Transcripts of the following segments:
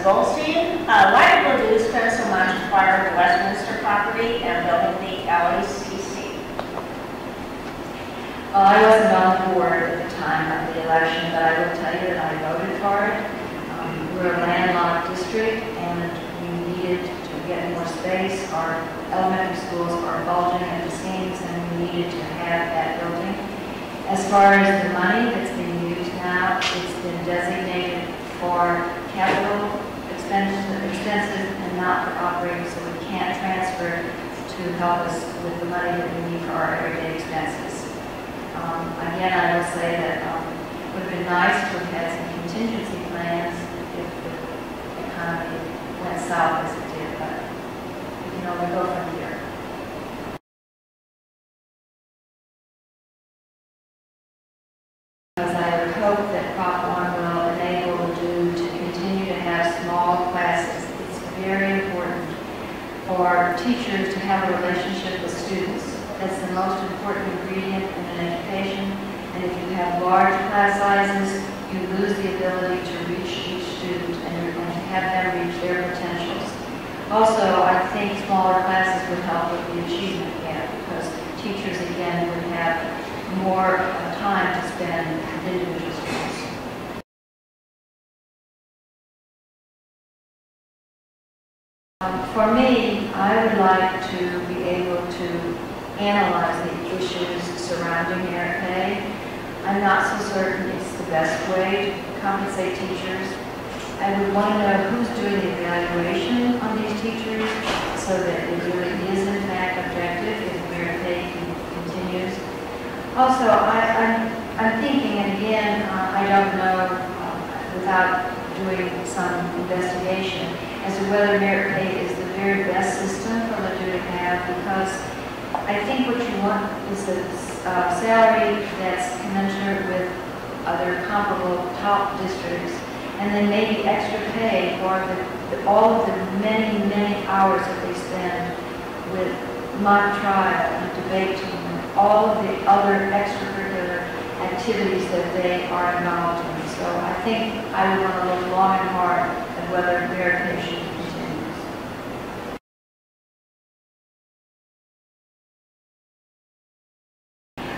Goldstein. Why did Ladue spend so much acquiring the Westminster property and building the LECC? I wasn't on the board at the time of the election, but I will tell you that I voted for it. We're a landlocked district, and we needed to get more space. Our elementary schools are bulging at the seams, and we needed to have that building. As far as the money that's being used now, it's been designated for capital expenses and not for operating, so we can't transfer to help us with the money that we need for our everyday expenses. Again, I will say that it would have been nice to have had some contingency plans if the economy went south as it did, but we can only go from here. Because I would hope that Prop 1 will enable Ladue to continue to have small classes. It's very important for teachers to have a relationship with students. That's the most important ingredient in an education. And if you have large class sizes, you lose the ability to reach each student and to have them reach their potentials. Also, I think smaller classes would help with the achievement gap because teachers, again, would have more time to spend with individual students. For me, I would like to be able to analyze the issues surrounding merit pay. I'm not so certain it's the best way to compensate teachers. I would want to know who's doing the evaluation on these teachers so that it really is in fact objective if merit pay continues. Also, I'm thinking, and again, I don't know without doing some investigation as to whether merit pay is the very best system for Ladue to have, because I think what you want is a salary that's commensurate with other comparable top districts, and then maybe extra pay for all of the many, many hours that they spend with mock trial and debate team and all of the other extracurricular activities that they are involved in. So I think I would want to look long and hard at whether merit pay should continue.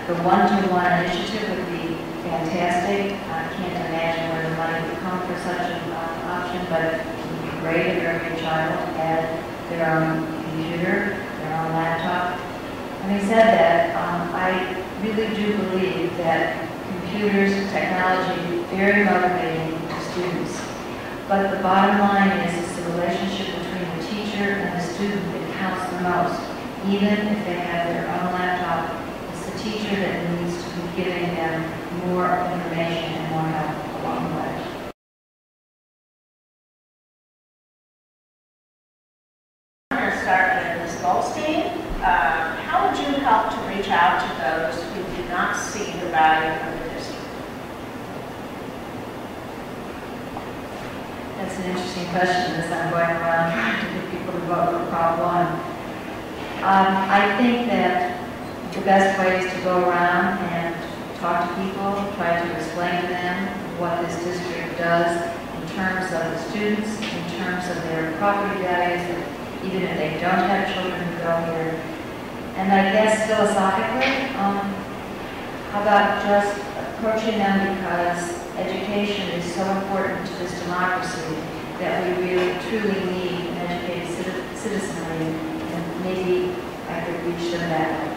The one-to-one initiative would be fantastic. I can't imagine where the money would come for such an option, but it would be great if every child had their own computer, their own laptop. Having said that, I really do believe that computers, technology, is very motivating to students. But the bottom line is it's the relationship between the teacher and the student that counts the most. Even if they have their own laptop, it's the teacher that needs to be giving them more information and more help along the way. I'm going to start with Ms. Goldstein. How would you help to reach out to those who do not see the value of the district? That's an interesting question as I'm going around trying to get people to vote for Prop 1. I think that the best way is to go around and talk to people, try to explain to them what this district does in terms of the students, in terms of their property values, even if they don't have children who go here. And I guess philosophically, how about just approaching them because education is so important to this democracy that we really truly need an educated citizenry, and maybe I could reach them that way.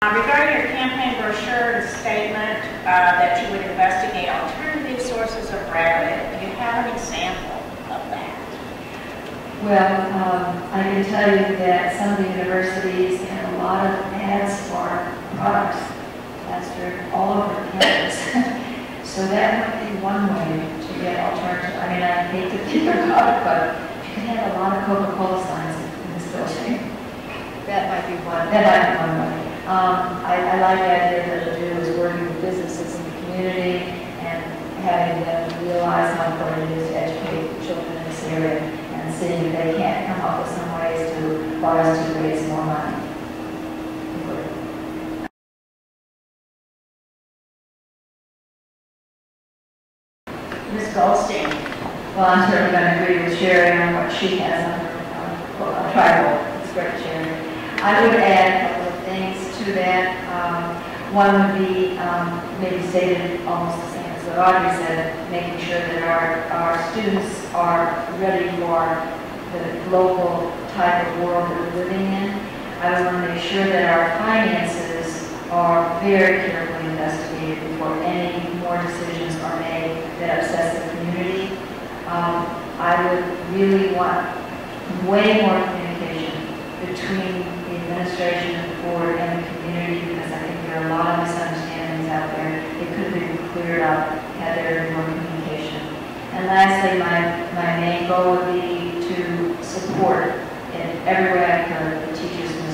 Regarding your campaign brochure and statement that you would investigate alternative sources of revenue, do you have an example of that? Well, I can tell you that some of the universities have a lot of ads for products plastered all over campus. So that might be one way to get alternative. I mean, I hate to think about it, but you can have a lot of Coca-Cola signs in this building. That might be one. That might be one way. I like the idea that Ladue is working with businesses in the community and having them realize how important it is to educate children in this area and seeing if they can't come up with some ways to for us to raise more money. Ms. Goldstein. Well, I'm certainly going to agree with Sherry on what she has on her tribal. It's great, Sherry. I would add a couple of things to that. One would be maybe stated almost the same as what Audrey said, making sure that our students are ready for the global type of world that we're living in. I want to make sure that our finances are very carefully investigated before any more decisions are made that upset the community. I would really want way more communication between the administration and the board and the community, because I think there are a lot of misunderstandings out there. It could be cleared up had there been more communication. And lastly, my main goal would be to support in every way I could the teachers in the